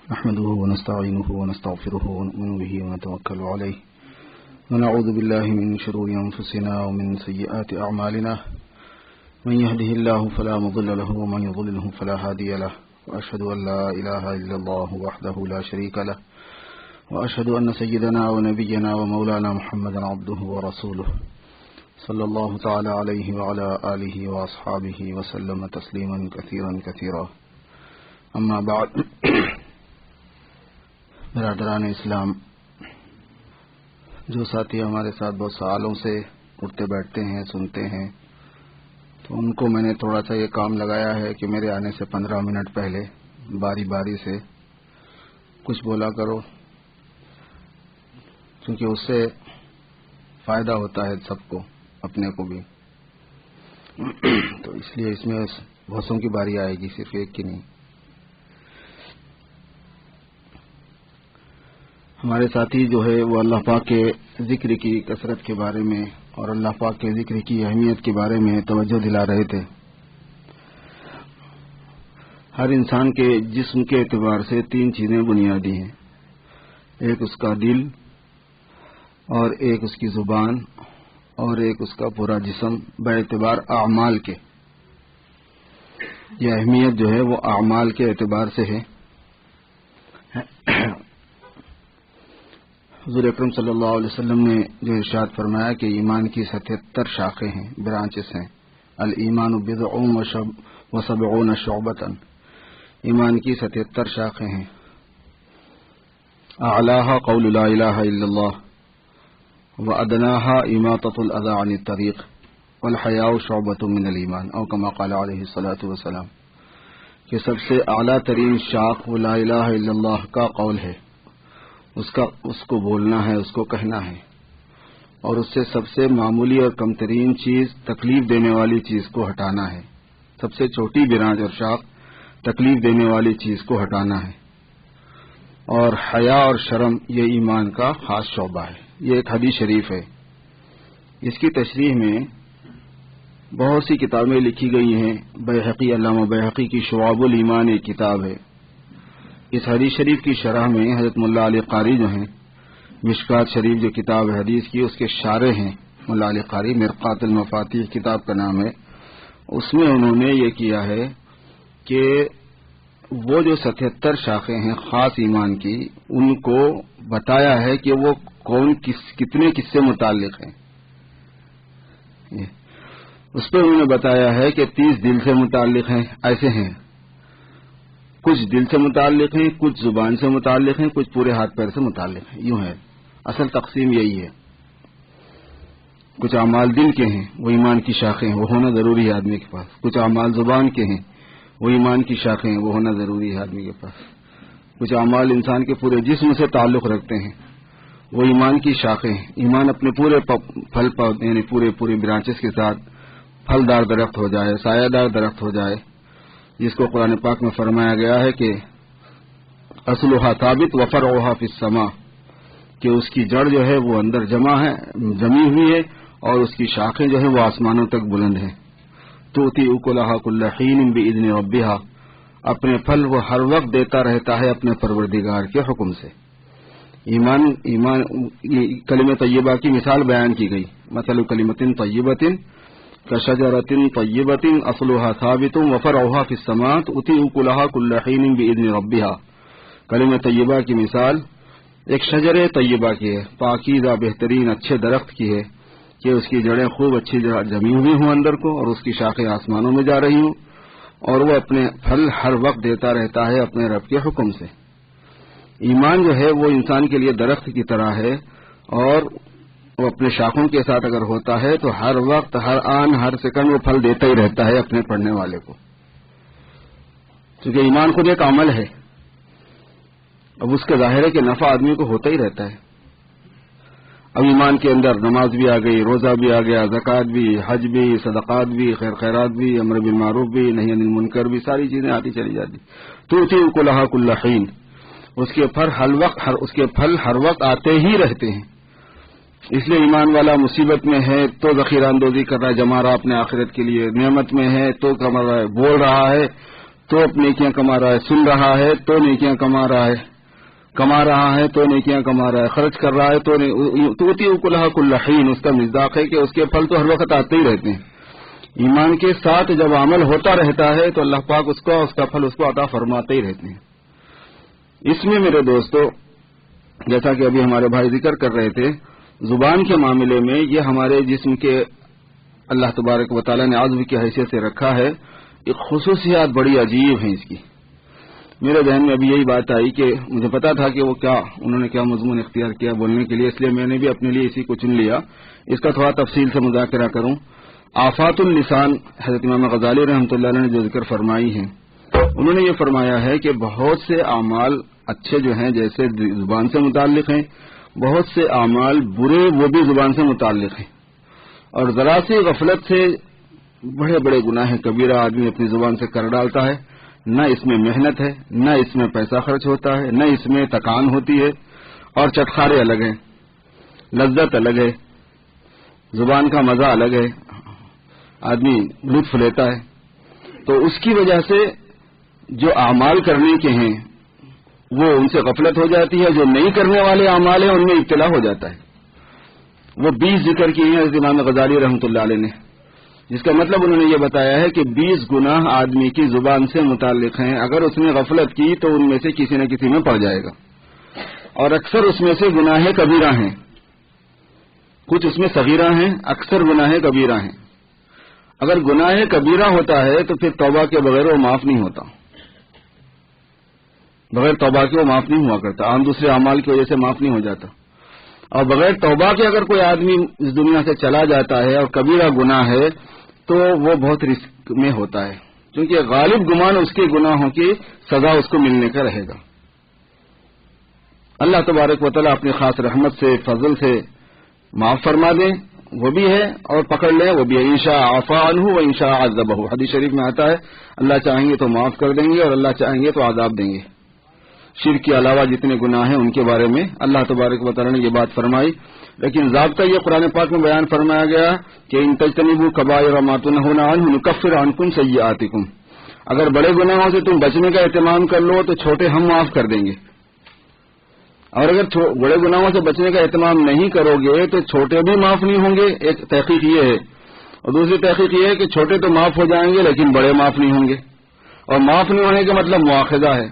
نحمده ونستعينه ونستغفره ونؤمن به ونتوكل عليه ونعوذ بالله من شرور أنفسنا ومن سيئات أعمالنا من يهده الله فلا مضل له ومن يضلله فلا هادي له وأشهد أن لا إله إلا الله وحده لا شريك له وأشهد أن سيدنا ونبينا ومولانا محمدا عبده ورسوله صلى الله تعالى عليه وعلى آله وأصحابه وسلم تسليما كثيرا كثيرا اما بعد. برادران اسلام، جو ساتھی ہمارے ساتھ بہت سالوں سے اٹھتے بیٹھتے ہیں، سنتے ہیں، تو ان کو میں نے تھوڑا سا یہ کام لگایا ہے کہ میرے آنے سے 15 منٹ پہلے باری باری سے کچھ بولا کرو، کیونکہ اس سے فائدہ ہوتا ہے سب کو، اپنے کو بھی. تو اس لیے اس میں بہتوں کی باری آئے گی، صرف ایک کی نہیں. ہمارے ساتھی جو ہے وہ اللہ پاک کے ذکر کی کثرت کے بارے میں اور اللہ پاک کے ذکر کی اہمیت کے بارے میں توجہ دلا رہے تھے. ہر انسان کے جسم کے اعتبار سے 3 چیزیں بنیادی ہیں، ایک اس کا دل، اور ایک اس کی زبان، اور ایک اس کا پورا جسم بے اعتبار اعمال کے. یہ اہمیت جو ہے وہ اعمال کے اعتبار سے ہے. حضور اکرم صلی اللہ علیہ وسلم نے جو ارشاد فرمایا کہ ایمان کی 77 شاخیں ہیں، برانچز ہیں. الایمان بضع و 70 شعبۃ. ایمان کی 77 شاخیں ہیں. اعلاها قول لا الہ الا اللہ وادناها اماطۃ الاذى عن الطریق والحیاء شعبۃ من الایمان، او کما قال علیہ الصلاۃ والسلام. کہ سب سے اعلیٰ ترین شاخ وہ لا الہ الا اللہ کا قول ہے، اس کو بولنا ہے، اس کو کہنا ہے، اور اس سے سب سے معمولی اور کم ترین چیز، تکلیف دینے والی چیز کو ہٹانا ہے. سب سے چھوٹی برانچ اور شاخ تکلیف دینے والی چیز کو ہٹانا ہے. اور حیا اور شرم یہ ایمان کا خاص شعبہ ہے. یہ ایک حدیث شریف ہے. اس کی تشریح میں بہت سی کتابیں لکھی گئی ہیں. بیہقی، علامہ بیہقی کی شعب الایمان ایک کتاب ہے. اس حدیث شریف کی شرح میں حضرت ملا علی قاری جو ہیں، مشکات شریف جو کتاب ہے حدیث کی، اس کے شارح ہیں ملا علی قاری. مرقات المفاتیح کتاب کا نام ہے. اس میں انہوں نے یہ کیا ہے کہ وہ جو 77 شاخیں ہیں خاص ایمان کی، ان کو بتایا ہے کہ وہ کتنے کس سے متعلق ہیں. اس پہ انہوں نے بتایا ہے کہ 30 دل سے متعلق ہیں، ایسے ہیں. کچھ دل سے متعلق ہیں، کچھ زبان سے متعلق ہیں، کچھ پورے ہاتھ پیر سے متعلق ہیں. یوں ہے اصل تقسیم، یہی ہے. کچھ اعمال دل کے ہیں، وہ ایمان کی شاخیں ہیں، وہ ہونا ضروری ہے آدمی کے پاس. کچھ اعمال زبان کے ہیں، وہ ایمان کی شاخیں ہیں، وہ ہونا ضروری ہے آدمی کے پاس. کچھ اعمال انسان کے پورے جسم سے تعلق رکھتے ہیں، وہ ایمان کی شاخیں ہیں. ایمان اپنے پورے پھل یعنی پورے برانچز کے ساتھ پھلدار درخت ہو جائے، سایہ دار درخت ہو جائے، جس کو قرآن پاک میں فرمایا گیا ہے کہ اصلها ثابت وفرعها فی السماء، کہ اس کی جڑ جو ہے وہ اندر جمی ہوئی ہے، اور اس کی شاخیں جو ہے وہ آسمانوں تک بلند ہیں. تؤتی اکلها کل حین باذن ربها، اپنے پھل وہ ہر وقت دیتا رہتا ہے اپنے پروردگار کے حکم سے. ایمان کلمہ طیبہ کی مثال بیان کی گئی. مثل کلمۃ طیبۃ کشجرۃ طیبۃ اصلها ثابت وفرعها فی السماء تؤتی اکلها کل حین باذن ربها. کلمہ طیبہ کی مثال ایک شجر طیبہ کی ہے، پاکیزہ بہترین اچھے درخت کی ہے، کہ اس کی جڑیں خوب اچھی جمی ہوئی ہوں اندر کو، اور اس کی شاخیں آسمانوں میں جا رہی ہوں، اور وہ اپنے پھل ہر وقت دیتا رہتا ہے اپنے رب کے حکم سے. ایمان جو ہے وہ انسان کے لیے درخت کی طرح ہے، اور وہ اپنے شاخوں کے ساتھ اگر ہوتا ہے تو ہر وقت، ہر آن، ہر سیکنڈ وہ پھل دیتا ہی رہتا ہے اپنے پڑھنے والے کو. کیونکہ ایمان خود ایک عمل ہے. اب اس کا ظاہر ہے کہ نفع آدمی کو ہوتا ہی رہتا ہے. اب ایمان کے اندر نماز بھی آ گئی، روزہ بھی آ گیا، زکوٰۃ بھی، حج بھی، صدقات بھی، خیرات بھی، امر بالمعروف بھی، نہی عن المنکر بھی، ساری چیزیں آتی چلی جاتی. تؤتی اکلها کل حین، اس کے پھل ہر وقت آتے ہی رہتے ہیں. اس لیے ایمان والا مصیبت میں ہے تو ذخیرہ اندوزی کر رہا ہے، جما رہا اپنے آخرت کے لیے. نعمت میں ہے تو کما رہا ہے، بول رہا ہے تو نیکیاں کما رہا ہے، سن رہا ہے تو نیکیاں کما رہا ہے، کما رہا ہے تو نیکیاں کما رہا ہے، خرچ کر رہا ہے تو اتی اکلھا کل حین، اس کا مصداق ہے کہ اس کے پھل تو ہر وقت آتے ہی رہتے ہیں۔ ایمان کے ساتھ جب عمل ہوتا رہتا ہے تو اللہ پاک اس کا پھل اس کو عطا فرماتے ہی رہتے ہیں۔ اس میں میرے دوستو، جیسا کہ ابھی ہمارے بھائی ذکر کر رہے تھے، زبان کے معاملے میں یہ ہمارے جسم کے اللہ تبارک و تعالیٰ نے عضو کی حیثیت سے رکھا ہے، ایک خصوصیات بڑی عجیب ہیں اس کی۔ میرے ذہن میں ابھی یہی بات آئی کہ مجھے پتا تھا کہ انہوں نے کیا مضمون اختیار کیا بولنے کے لیے، اس لیے میں نے بھی اپنے لیے اسی کو چن لیا۔ اس کا تھوڑا تفصیل سے مذاکرہ کروں۔ آفات اللسان، حضرت امام غزالی رحمۃ اللہ علیہ نے جو ذکر فرمائی ہیں، انہوں نے یہ فرمایا ہے کہ بہت سے اعمال اچھے جو ہیں جیسے زبان سے متعلق ہیں، بہت سے اعمال برے وہ بھی زبان سے متعلق ہیں، اور ذرا سی غفلت سے بڑے بڑے گناہ کبیرہ آدمی اپنی زبان سے کر ڈالتا ہے۔ نہ اس میں محنت ہے، نہ اس میں پیسہ خرچ ہوتا ہے، نہ اس میں تکان ہوتی ہے، اور چٹخارے الگ ہیں، لذت الگ ہے، زبان کا مزہ الگ ہے، آدمی لطف لیتا ہے۔ تو اس کی وجہ سے جو اعمال کرنے کے ہیں وہ ان سے غفلت ہو جاتی ہے، جو نہیں کرنے والے اعمال ہیں ان میں ابتلا ہو جاتا ہے۔ وہ 20 ذکر کیے ہیں حضرت امام غزالی رحمۃ اللہ علیہ نے، جس کا مطلب انہوں نے یہ بتایا ہے کہ 20 گناہ آدمی کی زبان سے متعلق ہیں، اگر اس نے غفلت کی تو ان میں سے کسی نہ کسی میں پڑ جائے گا، اور اکثر اس میں سے گناہ کبیرہ ہیں، کچھ اس میں صغیرہ ہیں، اکثر گناہ کبیرہ ہیں۔ اگر گناہ کبیرہ ہوتا ہے تو پھر توبہ کے بغیر وہ معاف نہیں ہوتا، بغیر توبہ کے وہ معاف نہیں ہوا کرتا، عام دوسرے اعمال کی وجہ سے معاف نہیں ہو جاتا۔ اور بغیر توبہ کے اگر کوئی آدمی اس دنیا سے چلا جاتا ہے اور کبیرہ گناہ ہے تو وہ بہت رسک میں ہوتا ہے، کیونکہ غالب گمان اس کے گناہوں کی سزا اس کو ملنے کا رہے گا۔ اللہ تبارک و تعالیٰ اپنی خاص رحمت سے، فضل سے معاف فرما دیں وہ بھی ہے، اور پکڑ لیں وہ بھی ہے۔ انشاء عفا عنہ و انشاء عذبہ، حدیث شریف میں آتا ہے اللہ چاہیں گے تو معاف کر دیں گے اور اللہ چاہیں گے تو عذاب دیں گے۔ شرک کے علاوہ جتنے گناہ ہیں ان کے بارے میں اللہ تبارک و تعالیٰ نے یہ بات فرمائی، لیکن ضابطہ یہ قرآن پاک میں بیان فرمایا گیا کہ ان تجتنبوا کبائر ما تنہون عنہ نکفر عنکم سیئاتکم، اگر بڑے گناہوں سے تم بچنے کا اہتمام کر لو تو چھوٹے ہم معاف کر دیں گے، اور اگر بڑے گناہوں سے بچنے کا اہتمام نہیں کرو گے تو چھوٹے بھی معاف نہیں ہوں گے۔ ایک تحقیق یہ ہے، اور دوسری تحقیق یہ ہے کہ چھوٹے تو معاف ہو جائیں گے لیکن بڑے معاف نہیں ہوں گے، اور معاف نہیں ہونے کا مطلب مواخذہ ہے۔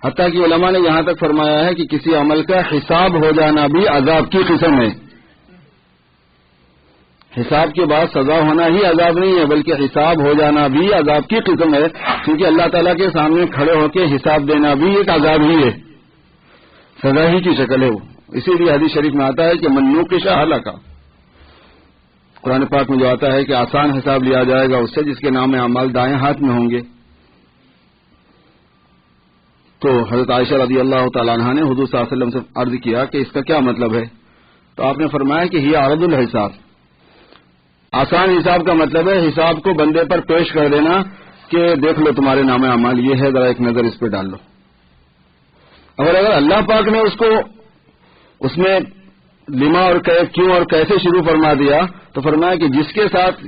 حتیٰ کہ علماء نے یہاں تک فرمایا ہے کہ کسی عمل کا حساب ہو جانا بھی عذاب کی قسم ہے۔ حساب کے بعد سزا ہونا ہی عذاب نہیں ہے، بلکہ حساب ہو جانا بھی عذاب کی قسم ہے، کیونکہ اللہ تعالیٰ کے سامنے کھڑے ہو کے حساب دینا بھی ایک عذاب ہی ہے، سزا ہی کی شکل ہے وہ۔ اسی لیے حدیث شریف میں آتا ہے کہ من نوقش ہلک، قرآن پاک میں جو آتا ہے کہ آسان حساب لیا جائے گا اس سے جس کے نام اعمال دائیں ہاتھ میں ہوں گے۔ تو حضرت عائشہ رضی اللہ تعالیٰ عنہا نے حضور صلی اللہ علیہ وسلم سے عرض کیا کہ اس کا کیا مطلب ہے، تو آپ نے فرمایا کہ یہ عرض الحساب، آسان حساب کا مطلب ہے حساب کو بندے پر پیش کر دینا کہ دیکھ لو تمہارے نام اعمال یہ ہے، ذرا ایک نظر اس پہ ڈال لو۔ اگر اللہ پاک نے اس میں لما اور کیوں اور کیسے شروع فرما دیا تو فرمایا کہ جس کے ساتھ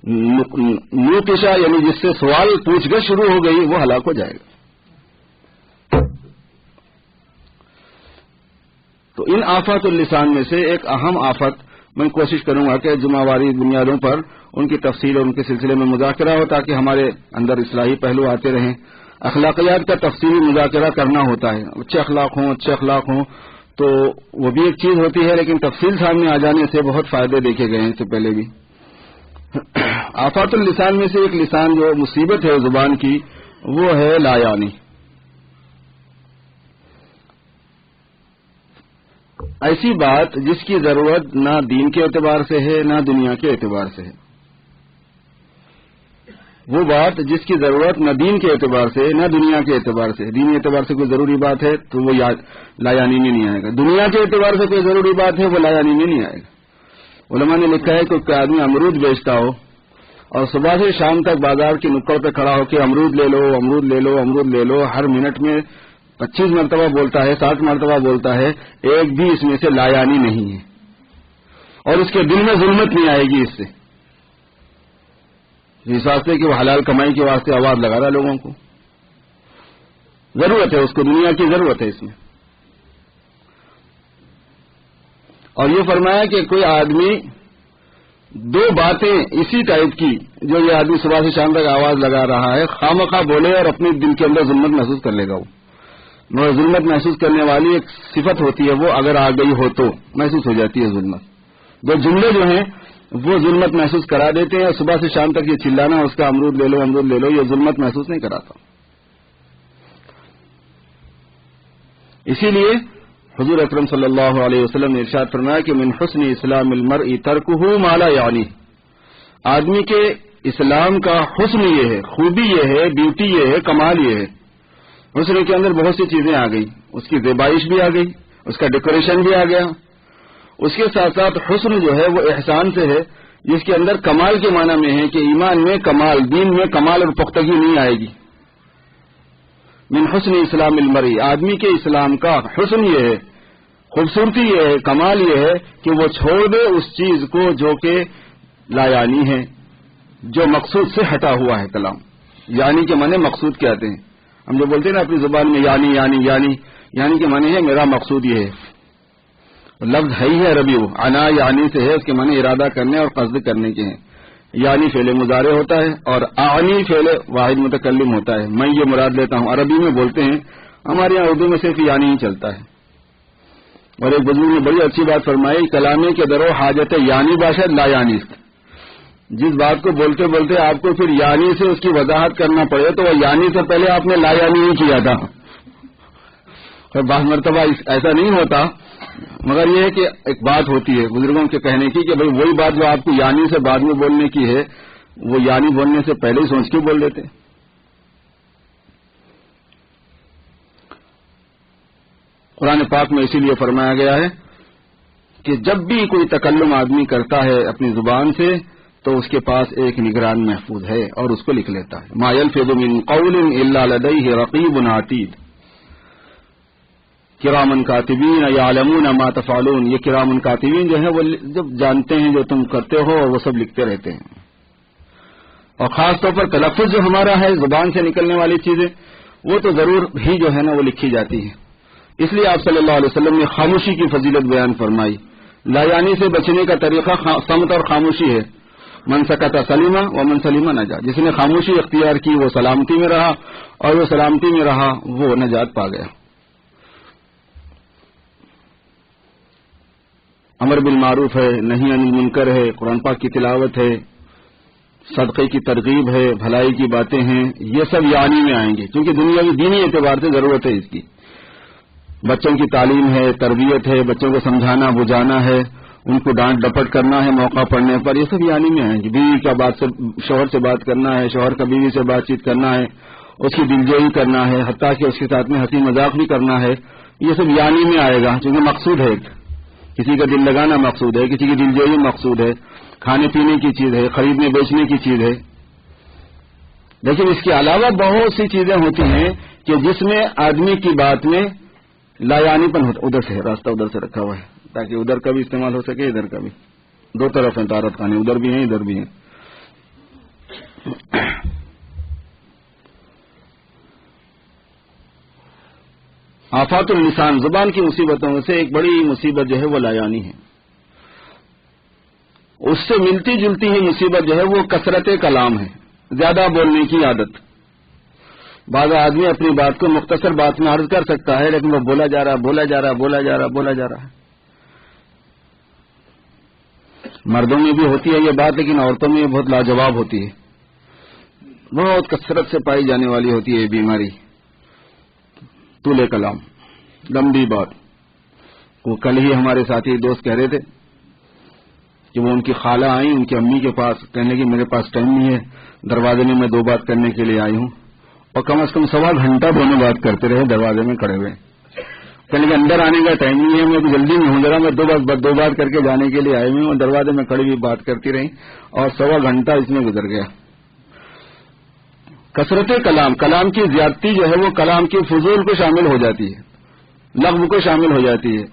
نوقشہ یعنی جس سے سوال پوچھ گچھ شروع ہو گئی وہ ہلاک ہو جائے گا۔ تو ان آفات اللسان میں سے ایک اہم آفت میں کوشش کروں گا کہ جمعہ واری بنیادوں پر ان کی تفصیل اور ان کے سلسلے میں مذاکرہ ہو تاکہ ہمارے اندر اصلاحی پہلو آتے رہیں۔ اخلاقیات کا تفصیلی مذاکرہ کرنا ہوتا ہے، اچھے اخلاق ہوں تو وہ بھی ایک چیز ہوتی ہے، لیکن تفصیل سامنے آ جانے سے بہت فائدے دیکھے گئے ہیں اس سے پہلے بھی۔ آفات اللسان میں سے ایک لسان جو مصیبت ہے زبان کی وہ ہے لا یعنی، ایسی بات جس کی ضرورت نہ دین کے اعتبار سے ہے نہ دنیا کے اعتبار سے ہے، وہ بات جس کی ضرورت نہ دین کے اعتبار سے نہ دنیا کے اعتبار سے، دینی اعتبار سے کوئی ضروری بات ہے تو وہ لا یعنی میں نہیں آئے گا، دنیا کے اعتبار سے کوئی ضروری بات ہے وہ لا یعنی میں نہیں آئے گا۔ علماء نے لکھا ہے کہ کوئی آدمی امرود بیچتا ہو اور صبح سے شام تک بازار کی نکڑ پہ کھڑا ہو کے امرود لے لو امرود لے لو امرود لے لو، ہر منٹ میں 25 مرتبہ بولتا ہے 60 مرتبہ بولتا ہے، ایک بھی اس میں سے لا یعنی نہیں ہے، اور اس کے دل میں ظلمت نہیں آئے گی اس سے، اس واسطے کہ وہ حلال کمائی کے واسطے آواز لگا رہا لوگوں کو. ضرورت ہے اس کو، دنیا کی ضرورت ہے اس میں. اور یہ فرمایا کہ کوئی آدمی دو باتیں اسی ٹائپ کی جو یہ آدمی صبح سے شام تک آواز لگا رہا ہے خواہ بولے اور اپنے دل کے اندر ظلمت محسوس کر لے گا. وہ مگر ظلمت محسوس کرنے والی ایک صفت ہوتی ہے، وہ اگر آ گئی ہو تو محسوس ہو جاتی ہے ظلمت. دو جملے جو ہیں وہ ظلمت محسوس کرا دیتے ہیں، اور صبح سے شام تک یہ چلانا اس کا امرود لے لو امرود لے لو، یہ ظلمت محسوس نہیں کراتا. اسی لیے حضور اکرم صلی اللہ علیہ وسلم نے ارشاد فرمایا کہ من حسن اسلام المرء ترکہ ما لا یعنی. آدمی کے اسلام کا حسن یہ ہے، خوبی یہ ہے، بیوٹی یہ ہے، کمال یہ ہے. حسن کے اندر بہت سی چیزیں آ گئی، اس کی زیبائش بھی آ گئی، اس کا ڈیکوریشن بھی آ گیا. اس کے ساتھ ساتھ حسن جو ہے وہ احسان سے ہے، جس کے اندر کمال کے معنی میں ہے کہ ایمان میں کمال، دین میں کمال اور پختگی نہیں آئے گی. من حسن اسلام المرء، آدمی کے اسلام کا حسن یہ ہے، خوبصورتی یہ ہے، کمال یہ ہے کہ وہ چھوڑ دے اس چیز کو جو کہ لا یعنی ہے، جو مقصود سے ہٹا ہوا ہے. کلام یعنی کے معنی مقصود کہتے ہیں. ہم جو بولتے ہیں نا اپنی زبان میں یعنی یعنی یعنی یعنی کے معنی ہے میرا مقصود یہ ہے. لفظ ہے ہی ہے عربی، وہ انا یعنی سے ہے، اس کے معنی ارادہ کرنے اور قصد کرنے کے ہیں. یعنی فعل مضارع ہوتا ہے اور اعنی فعل واحد متکلم ہوتا ہے. میں یہ مراد لیتا ہوں، عربی میں بولتے ہیں، ہمارے یہاں اردو میں صرف یعنی ہی چلتا ہے. اور ایک بزرگ نے بڑی اچھی بات فرمائی، کلامی کے درو حاجت یعنی باشد لا یعنی. جس بات کو بولتے بولتے آپ کو پھر یعنی سے اس کی وضاحت کرنا پڑے تو وہ یعنی سے پہلے آپ نے لا یعنی ہی کیا تھا. اور بعض مرتبہ ایسا نہیں ہوتا، مگر یہ ہے کہ ایک بات ہوتی ہے بزرگوں کے کہنے کی کہ بھئی وہی بات جو آپ کو یعنی سے بعد میں بولنے کی ہے وہ یعنی بولنے سے پہلے ہی سوچ کے بول دیتے. قرآن پاک میں اسی لیے فرمایا گیا ہے کہ جب بھی کوئی تکلم آدمی کرتا ہے اپنی زبان سے تو اس کے پاس ایک نگران محفوظ ہے اور اس کو لکھ لیتا ہے. ما یلفظ من قول الا لدیہ رقیب عتید. کرامن کاتبین یعلمون ما تفعلون. یہ کرامن کاتبین جو ہیں وہ جب جانتے ہیں جو تم کرتے ہو اور وہ سب لکھتے رہتے ہیں. اور خاص طور پر تلفظ جو ہمارا ہے زبان سے نکلنے والی چیزیں وہ تو ضرور ہی جو ہے نا وہ لکھی جاتی ہے. اس لیے آپ صلی اللہ علیہ وسلم نے خاموشی کی فضیلت بیان فرمائی. لا یعنی سے بچنے کا طریقہ صمت اور خاموشی ہے. من سکت سلیمہ و من سلیمہ نجا. جس نے خاموشی اختیار کی وہ سلامتی میں رہا اور وہ سلامتی میں رہا وہ نجات پا گیا. امر بالمعروف ہے، نہی عن المنکر ہے، قرآن پاک کی تلاوت ہے، صدقے کی ترغیب ہے، بھلائی کی باتیں ہیں، یہ سب یعنی میں آئیں گے کیونکہ دنیاوی دینی اعتبار سے ضرورت ہے اس کی. بچوں کی تعلیم ہے، تربیت ہے، بچوں کو سمجھانا بجھانا ہے، ان کو ڈانٹ ڈپٹ کرنا ہے موقع پڑنے پر، یہ سب یعنی میں آئیں گے. بیوی کا شوہر سے بات کرنا ہے، شوہر کا بیوی سے بات چیت کرنا ہے، اس کی دلجوئی کرنا ہے، حتیٰ کہ اس کے ساتھ میں ہنسی مذاق بھی کرنا ہے. یہ سب یعنی میں آئے گا کیونکہ مقصود ہے. کسی کا دل لگانا مقصود ہے، کسی کی دلجوئی مقصود ہے، کھانے پینے کی چیز ہے، خریدنے بیچنے کی چیز ہے. لیکن اس کے علاوہ بہت سی چیزیں ہوتی ہیں کہ جس میں آدمی کی بات میں لا یعنی پن ہوتا. ادھر سے راستہ ادھر سے رکھا ہوا ہے تاکہ ادھر کا بھی استعمال ہو سکے، ادھر کا بھی. دو طرف ہیں طہارت خانے، ادھر بھی ہیں ادھر بھی ہیں. آفات اللسان، زبان کی مصیبتوں میں سے ایک بڑی مصیبت جو ہے وہ لا یعنی ہے. اس سے ملتی جلتی ہی مصیبت جو ہے وہ کثرت کلام ہے، زیادہ بولنے کی عادت. بعض آدمی اپنی بات کو مختصر بات میں عرض کر سکتا ہے لیکن وہ بولا جا رہا بولا جا رہا بولا جا رہا بولا جا رہا ہے. مردوں میں بھی ہوتی ہے یہ بات لیکن عورتوں میں بہت لاجواب ہوتی ہے، بہت کثرت سے پائی جانے والی ہوتی ہے یہ بیماری. طول کلام، لمبی بات. وہ کل ہی ہمارے ساتھی دوست کہہ رہے تھے کہ وہ ان کی خالہ آئی ان کی امی کے پاس، کہنے لگی میرے پاس ٹائم نہیں ہے، دروازے میں دو بات کرنے کے لیے آئی ہوں. اور کم از کم 1.25 گھنٹہ دونوں بات کرتے رہے دروازے میں کھڑے ہوئے. کہنے لگے اندر آنے کا ٹائم نہیں ہے، میں جلدی میں ہوں، ذرا میں دو بات کر کے جانے کے لیے آئی ہوئی ہوں. دروازے میں کھڑی ہوئی بات کرتی رہی اور 1.25 گھنٹہ اس میں گزر گیا. کثرت کلام، کلام کی زیادتی جو ہے وہ کلام کی فضول کو شامل ہو جاتی ہے، لغو کو شامل ہو جاتی ہے،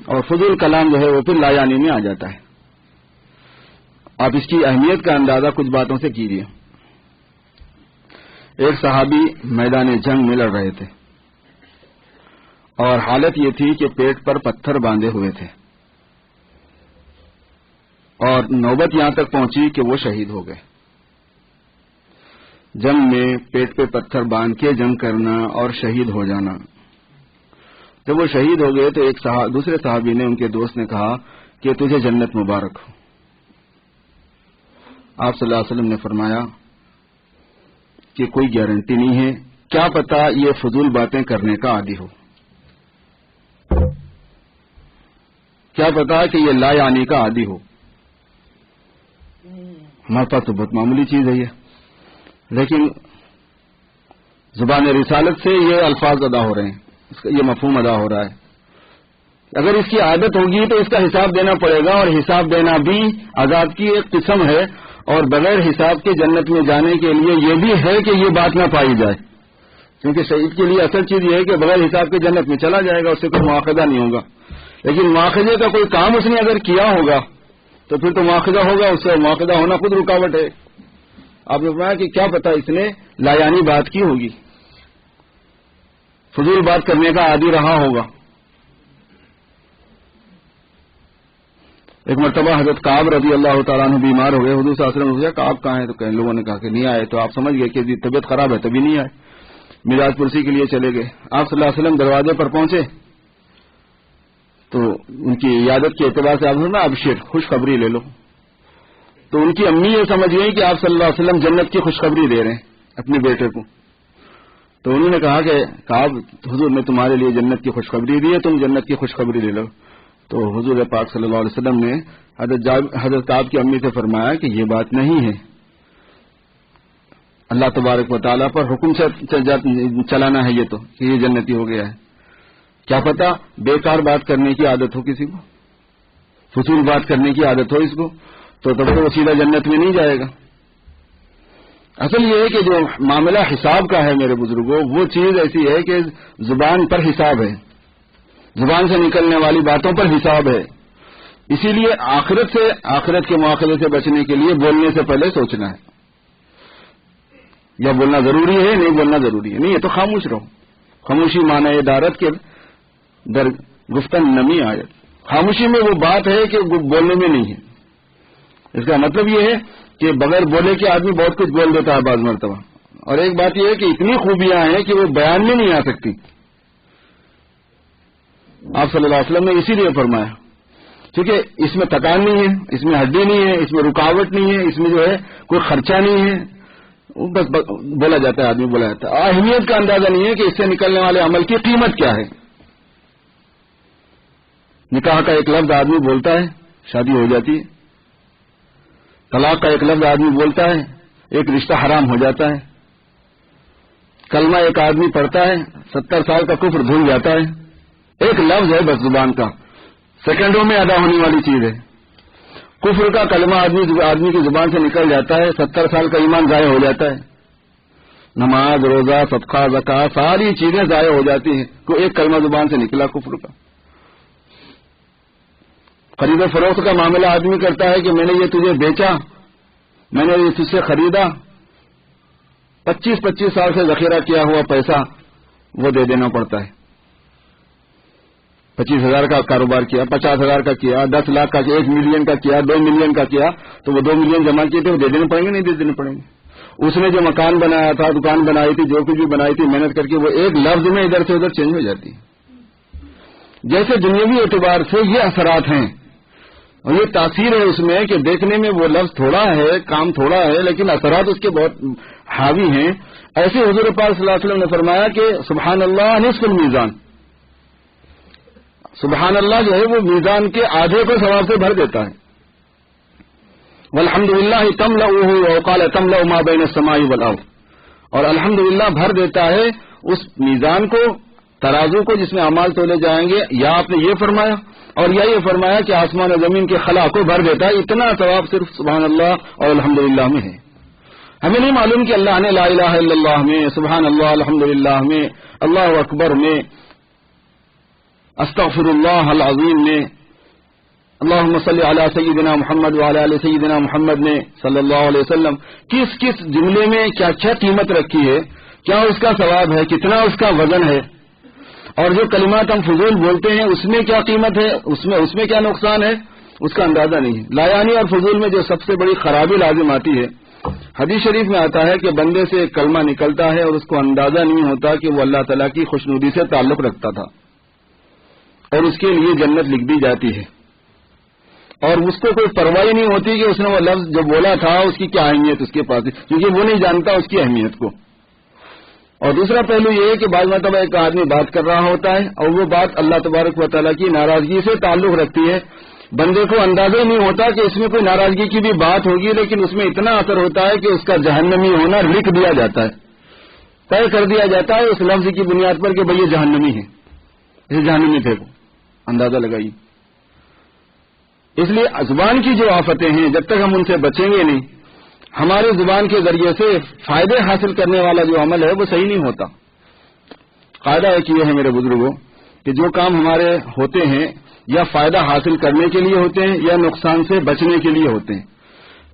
اور فضول کلام جو ہے وہ پھر لا یعنی میں آ جاتا ہے. آپ اس کی اہمیت کا اندازہ کچھ باتوں سے کیجیے. ایک صحابی میدان جنگ میں لڑ رہے تھے اور حالت یہ تھی کہ پیٹ پر پتھر باندھے ہوئے تھے اور نوبت یہاں تک پہنچی کہ وہ شہید ہو گئے. جنگ میں پیٹ پہ پتھر باندھ کے جنگ کرنا اور شہید ہو جانا. جب وہ شہید ہو گئے تو دوسرے صحابی نے، ان کے دوست نے کہا کہ تجھے جنت مبارک ہو. آپ صلی اللہ علیہ وسلم نے فرمایا کہ کوئی گارنٹی نہیں ہے، کیا پتا یہ فضول باتیں کرنے کا عادی ہو، کیا پتا کہ یہ لا یعنی کا عادی ہو. ہمارے پاس تو بہت معمولی چیز ہے یہ، لیکن زبان رسالت سے یہ الفاظ ادا ہو رہے ہیں، یہ مفہوم ادا ہو رہا ہے. اگر اس کی عادت ہوگی تو اس کا حساب دینا پڑے گا، اور حساب دینا بھی عذاب کی ایک قسم ہے، اور بغیر حساب کے جنت میں جانے کے لیے یہ بھی ہے کہ یہ بات نہ پائی جائے، کیونکہ شہید کے لیے اصل چیز یہ ہے کہ بغیر حساب کے جنت میں چلا جائے گا، اس سے کوئی مواخذہ نہیں ہوگا. لیکن مواخذے کا کوئی کام اس نے اگر کیا ہوگا تو پھر تو مواخذہ ہوگا، اس سے مواخذہ ہونا خود رکاوٹ ہے. آپ نے فرمایا کہ کیا پتا اس نے لایانی بات کی ہوگی، فضول بات کرنے کا عادی رہا ہوگا. ایک مرتبہ حضرت کعب رضی اللہ تعالیٰ عنہ بیمار ہو گئے. حضور صلی اللہ علیہ وسلم نے پوچھا کعب کہاں ہے؟ تو کئی لوگوں نے کہا کہ نہیں آئے. تو آپ سمجھ گئے کہ طبیعت خراب ہے تبھی نہیں آئے، میراج پرسی کے لیے چلے گئے. آپ صلی اللہ علیہ وسلم دروازے پر پہنچے تو ان کی عیادت کے اعتبار سے آپ نے ابشر، خوشخبری لے لو. تو ان کی امی یہ سمجھ گئی کہ آپ صلی اللہ علیہ وسلم جنت کی خوشخبری دے رہے ہیں اپنے بیٹے کو. تو انہوں نے کہا کہ کعب حضور نے تمہارے لیے جنت کی خوشخبری دی ہے، تم جنت کی خوشخبری لے لو. تو حضور پاک صلی اللہ علیہ وسلم نے حضرت کعب کی امی سے فرمایا کہ یہ بات نہیں ہے، اللہ تبارک و تعالیٰ پر حکم سے چلانا ہے یہ تو کہ یہ جنتی ہو گیا ہے. کیا پتا بیکار بات کرنے کی عادت ہو کسی کو، فضول بات کرنے کی عادت ہو اس کو، تو تب وہ سیدھا جنت میں نہیں جائے گا. اصل یہ ہے کہ جو معاملہ حساب کا ہے میرے بزرگوں، وہ چیز ایسی ہے کہ زبان پر حساب ہے، زبان سے نکلنے والی باتوں پر حساب ہے. اسی لیے آخرت کے مواخذے سے بچنے کے لیے بولنے سے پہلے سوچنا ہے، یا بولنا ضروری ہے نہیں بولنا ضروری ہے. نہیں ہے تو خاموش رہو. خاموشی معنی دارت کے در گفتن نمی آیت. خاموشی میں وہ بات ہے کہ بولنے میں نہیں ہے. اس کا مطلب یہ ہے کہ بغیر بولے کے آدمی بہت کچھ بول دیتا ہے بعض مرتبہ. اور ایک بات یہ ہے کہ اتنی خوبیاں ہیں کہ وہ بیان میں نہیں آ سکتی. آپ صلی اللہ علیہ وسلم نے اسی لیے فرمایا کیونکہ اس میں تکان نہیں ہے، اس میں ہڈی نہیں ہے، اس میں رکاوٹ نہیں ہے، اس میں جو ہے کوئی خرچہ نہیں ہے، بس بولا جاتا ہے، آدمی بولا جاتا ہے. اہمیت کا اندازہ نہیں ہے کہ اس سے نکلنے والے عمل کی قیمت کیا ہے. نکاح کا ایک لفظ آدمی بولتا ہے، شادی ہو جاتی ہے. طلاق کا ایک لفظ آدمی بولتا ہے، ایک رشتہ حرام ہو جاتا ہے. کلمہ ایک آدمی پڑھتا ہے، 70 سال کا کفر دھل جاتا ہے. ایک لفظ ہے بس زبان کا، سیکنڈوں میں ادا ہونے والی چیز ہے. کفر کا کلمہ آدمی کی زبان سے نکل جاتا ہے، 70 سال کا ایمان ضائع ہو جاتا ہے. نماز، روزہ، صدقہ، زکوٰۃ ساری چیزیں ضائع ہو جاتی ہیں. کوئی ایک کلمہ زبان سے نکلا کفر کا. خرید و فروخت کا معاملہ آدمی کرتا ہے کہ میں نے یہ تجھے بیچا، میں نے یہ تجھ سے خریدا، 25 سال سے ذخیرہ کیا ہوا پیسہ وہ دے دینا پڑتا ہے. 25,000 کا کاروبار کیا، 50,000 کا کیا، 10 لاکھ کا کیا، 1 ملین کا کیا، 2 ملین کا کیا، تو وہ 2 ملین جمع کیے تھے وہ دے دینے پڑیں گے نہیں دے دینے پڑیں گے. اس نے جو مکان بنایا تھا، دکان بنائی تھی، جو کچھ بھی بنائی تھی محنت کر کے، وہ ایک لفظ میں ادھر سے ادھر چینج ہو جاتی ہے. جیسے دنیاوی اعتبار سے یہ اثرات ہیں اور یہ تاثیر ہے اس میں کہ دیکھنے میں وہ لفظ تھوڑا ہے، کام تھوڑا ہے، لیکن اثرات اس کے بہت حاوی ہیں. ایسے حضور پاک صلی اللہ علیہ وسلم نے فرمایا کہ سبحان اللہ نصف المیزان، سبحان اللہ جو ہے وہ میزان کے آدھے کو ثواب سے بھر دیتا ہے. والحمدللہ تملؤہ وقال تملؤ ما بین السماء والارض، اور الحمدللہ بھر دیتا ہے اس میزان کو، ترازو کو جس میں اعمال تولے جائیں گے. یا آپ نے یہ فرمایا اور یا یہ فرمایا کہ آسمان و زمین کے خلا کو بھر دیتا ہے. اتنا ثواب صرف سبحان اللہ اور الحمدللہ میں ہے. ہمیں نہیں معلوم کہ اللہ نے لا الہ الا اللہ میں، سبحان اللہ الحمدللہ میں، اللہ اکبر میں، استغفر اللہ العظیم میں اللہم صلی علی سیدنا محمد وعلی آل سیدنا محمد نے صلی اللہ علیہ وسلم کس کس جملے میں کیا کیا قیمت رکھی ہے، کیا اس کا ثواب ہے، کتنا اس کا وزن ہے، اور جو کلمات ہم فضول بولتے ہیں اس میں کیا قیمت ہے، اس میں کیا نقصان ہے، اس کا اندازہ نہیں ہے۔ لایانی اور فضول میں جو سب سے بڑی خرابی لازم آتی ہے، حدیث شریف میں آتا ہے کہ بندے سے ایک کلمہ نکلتا ہے اور اس کو اندازہ نہیں ہوتا کہ وہ اللہ تعالیٰ کی خوشنودی سے تعلق رکھتا تھا، اور اس کے لیے جنت لکھ دی جاتی ہے، اور اس کو کوئی پرواہ نہیں ہوتی کہ اس نے وہ لفظ جو بولا تھا اس کی کیا اہمیت اس کے پاس ہے، کیونکہ وہ نہیں جانتا اس کی اہمیت کو۔ اور دوسرا پہلو یہ ہے کہ بعض مرتبہ ایک آدمی بات کر رہا ہوتا ہے اور وہ بات اللہ تبارک و تعالیٰ کی ناراضگی سے تعلق رکھتی ہے، بندے کو اندازہ ہی نہیں ہوتا کہ اس میں کوئی ناراضگی کی بھی بات ہوگی، لیکن اس میں اتنا اثر ہوتا ہے کہ اس کا جہنمی ہونا لکھ دیا جاتا ہے، طے کر دیا جاتا ہے اس لفظ کی بنیاد پر کہ بھئی یہ جہنمی ہے، اسے جہنمی پھینکو، اندازہ لگائیے۔ اس لیے زبان کی جو آفتیں ہیں جب تک ہم ان سے بچیں گے نہیں، ہمارے زبان کے ذریعے سے فائدے حاصل کرنے والا جو عمل ہے وہ صحیح نہیں ہوتا۔ قاعدہ ایک یہ ہے میرے بزرگوں کہ جو کام ہمارے ہوتے ہیں یا فائدہ حاصل کرنے کے لیے ہوتے ہیں یا نقصان سے بچنے کے لیے ہوتے ہیں،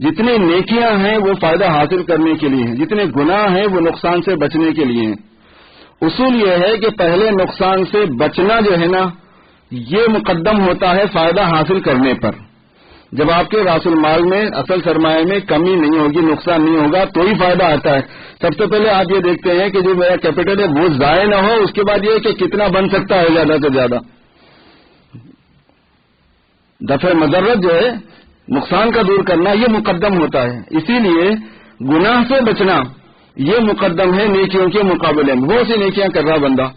جتنی نیکیاں ہیں وہ فائدہ حاصل کرنے کے لیے ہیں، جتنے گناہ ہیں وہ نقصان سے بچنے کے لیے ہیں۔ اصول یہ ہے کہ پہلے نقصان سے بچنا جو ہے نا یہ مقدم ہوتا ہے فائدہ حاصل کرنے پر۔ جب آپ کے راس المال میں اصل سرمایہ میں کمی نہیں ہوگی، نقصان نہیں ہوگا تو ہی فائدہ آتا ہے۔ سب سے پہلے آپ یہ دیکھتے ہیں کہ جو میرا کیپٹل ہے وہ ضائع نہ ہو، اس کے بعد یہ کہ کتنا بن سکتا ہے زیادہ سے زیادہ۔ دفع مضرت جو ہے نقصان کا دور کرنا یہ مقدم ہوتا ہے، اسی لیے گناہ سے بچنا یہ مقدم ہے نیکیوں کے مقابلے میں۔ بہت سی نیکیاں کر رہا بندہ،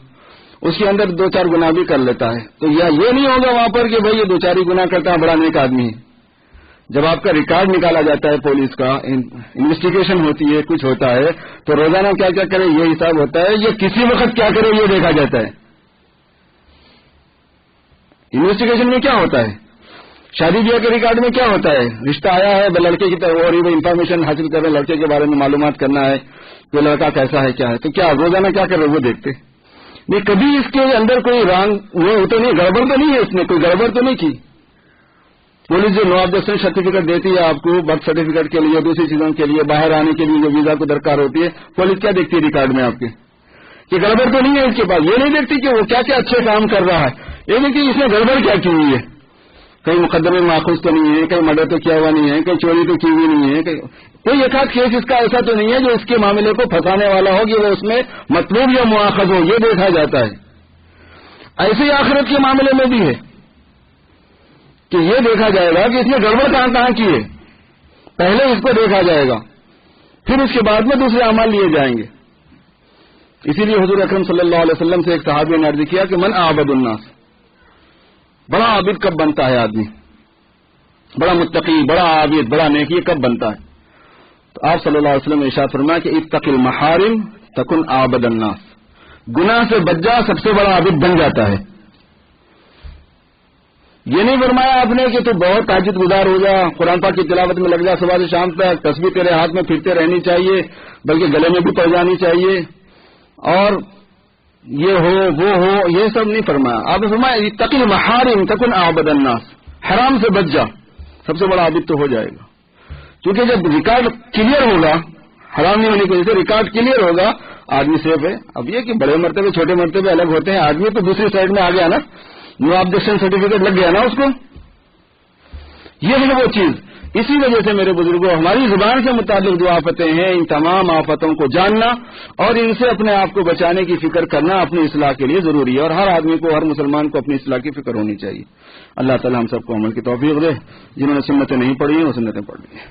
اس کے اندر دو چار گناہ بھی کر لیتا ہے، تو یہ نہیں ہوگا وہاں پر کہ بھائی یہ دو چار ہی گناہ کرتا ہے، بڑا نیک آدمی ہے۔ جب آپ کا ریکارڈ نکالا جاتا ہے پولیس کا، انویسٹیگیشن ہوتی ہے، کچھ ہوتا ہے، تو روزانہ کیا کیا کرے یہ حساب ہوتا ہے، یہ کسی وقت کیا کرے یہ دیکھا جاتا ہے۔ انویسٹیگیشن میں کیا ہوتا ہے، شادی بیاہ کے ریکارڈ میں کیا ہوتا ہے، رشتہ آیا ہے لڑکے کی طرف اور انفارمیشن حاصل کر رہے ہیں، لڑکے کے بارے میں معلومات کرنا ہے کہ لڑکا کیسا ہے کیا ہے، تو کیا روزانہ کیا کر رہے وہ دیکھتے نہیں، کبھی اس کے اندر کوئی رانگ وہ تو نہیں، گڑبڑ تو نہیں ہے، اس نے کوئی گڑبڑ تو نہیں کی۔ پولیس جو نو آبجیکشن سرٹیفکیٹ دیتی ہے آپ کو برتھ سرٹیفکیٹ کے لیے، دوسری چیزوں کے لیے، باہر آنے کے لیے جو ویزا کو درکار ہوتی ہے، پولیس کیا دیکھتی ہے ریکارڈ میں آپ کے کہ گڑبڑ تو نہیں ہے اس کے پاس، یہ نہیں دیکھتی کہ وہ کیا کیا اچھے کام کر رہا ہے، یہ نہیں کہ اس نے گڑبڑ کیا کی ہوئی ہے، کہیں مقدمے میں ماخوذ تو نہیں ہے، کہیں مرڈر تو کیا ہوا نہیں ہے، کہیں چوری تو کی ہوئی نہیں ہے، کوئی ایک آدھ کیس اس کا ایسا تو نہیں ہے جو اس کے معاملے کو پھنسانے والا ہو کہ وہ اس میں مطلوب یا مواخذ ہو، یہ دیکھا جاتا ہے۔ ایسے ہی آخرت کے معاملے میں بھی ہے کہ یہ دیکھا جائے گا کہ اس نے گڑبڑ کہاں کی ہے، پہلے اس کو دیکھا جائے گا، پھر اس کے بعد میں دوسرے اعمال لیے جائیں گے۔ اسی لیے حضور اکرم صلی اللہ علیہ وسلم سے ایک صحابی نے عرض کیا کہ من اعبد الناس، بڑا عابد کب بنتا ہے آدمی، بڑا متقی، بڑا عابد، بڑا نیکی کب بنتا ہے؟ تو آپ صلی اللہ علیہ وسلم نے ارشاد فرمایا کہ اتق المحارم تکن اعبد الناس، گناہ سے بچ جا سب سے بڑا عابد بن جاتا ہے۔ یہ نہیں فرمایا آپ نے کہ تو بہت تہجد گزار ہو جا، قرآن پاک کی تلاوت میں لگ جا صبح سے شام تک، تسبیح تیرے ہاتھ میں پھرتے رہنی چاہیے، بلکہ گلے میں بھی پڑ جانی چاہیے، اور یہ ہو وہ ہو، یہ سب نہیں فرمایا۔ آپ نے فرمایا اتق المحارم تکن اعبد الناس، حرام سے بچ جا سب سے بڑا عابد تو ہو جائے گا، کیونکہ جب ریکارڈ کلیئر ہوگا، حرام نہیں ہونے کی وجہ سے ریکارڈ کلیئر ہوگا، آدمی سیف ہے۔ اب یہ کہ بڑے مرتبے چھوٹے مرتبے الگ ہوتے ہیں، آدمی تو دوسری سائڈ میں آ گیا نا، نو آبجیکشن سرٹیفکیٹ لگ گیا نا اس کو، یہ ہے وہ چیز۔ اسی وجہ سے میرے بزرگوں ہماری زبان سے متعلق جو آفتیں ہیں ان تمام آفتوں کو جاننا اور ان سے اپنے آپ کو بچانے کی فکر کرنا اپنی اصلاح کے لیے ضروری ہے، اور ہر آدمی کو، ہر مسلمان کو اپنی اصلاح کی فکر ہونی چاہیے۔ اللہ تعالی ہم سب کو عمل کی توفیق دے، جنہوں نے سنتیں نہیں پڑھی ہیں وہ سنتیں پڑھ لی ہیں۔